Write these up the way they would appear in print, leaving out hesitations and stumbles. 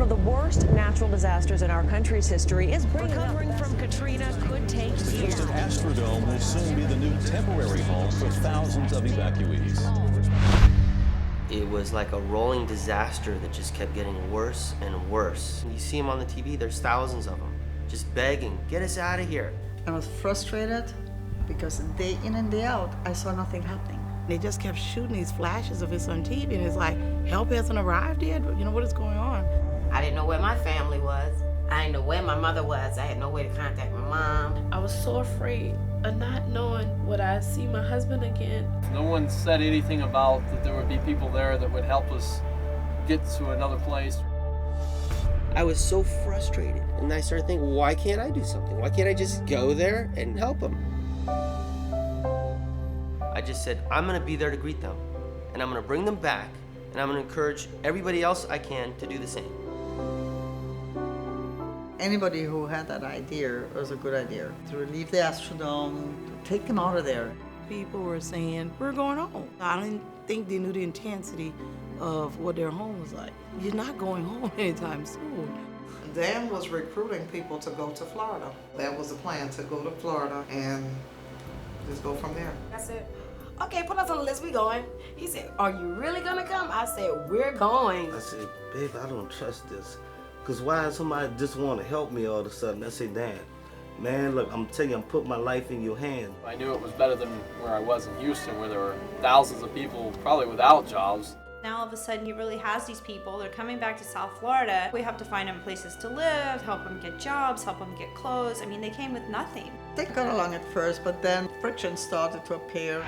of the worst natural disasters in our country's history is recovering from Katrina could take years. The Astrodome will soon be the new temporary home for thousands of evacuees. It was like a rolling disaster that just kept getting worse and worse. You see them on the TV, there's thousands of them, just begging, get us out of here. I was frustrated because day in and day out, I saw nothing happening. They just kept shooting these flashes of us on TV, and it's like, help hasn't arrived yet? You know, what is going on? I didn't know where my family was. I didn't know where my mother was. I had no way to contact my mom. I was so afraid of not knowing would I see my husband again. No one said anything about that there would be people there that would help us get to another place. I was so frustrated, and I started thinking, why can't I do something? Why can't I just go there and help them? I just said, I'm gonna be there to greet them, and I'm gonna bring them back, and I'm gonna encourage everybody else I can to do the same. Anybody who had that idea, it was a good idea. To relieve the Astrodome, to take them out of there. People were saying, we're going home. I didn't think they knew the intensity of what their home was like. You're not going home anytime soon. Dan was recruiting people to go to Florida. That was the plan, to go to Florida and just go from there. I said, okay, put us on the list, we going. He said, are you really gonna come? I said, we're going. I said, babe, I don't trust this. Because why does somebody just want to help me all of a sudden? I said, Dan, man, look, I'm telling you, I'm putting my life in your hands. I knew it was better than where I was in Houston, where there were thousands of people probably without jobs. Now all of a sudden he really has these people. They're coming back to South Florida. We have to find them places to live, help them get jobs, help them get clothes. I mean, they came with nothing. They got along at first, but then friction started to appear.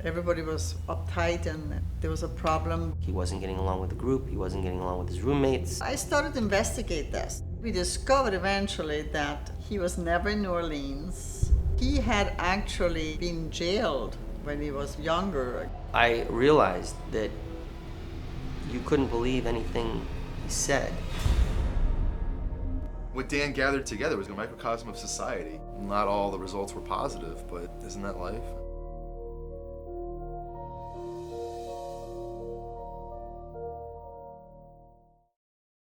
Everybody was uptight and there was a problem. He wasn't getting along with the group. He wasn't getting along with his roommates. I started to investigate this. We discovered eventually that he was never in New Orleans. He had actually been jailed when he was younger. I realized that you couldn't believe anything he said. What Dan gathered together was a microcosm of society. Not all the results were positive, but isn't that life?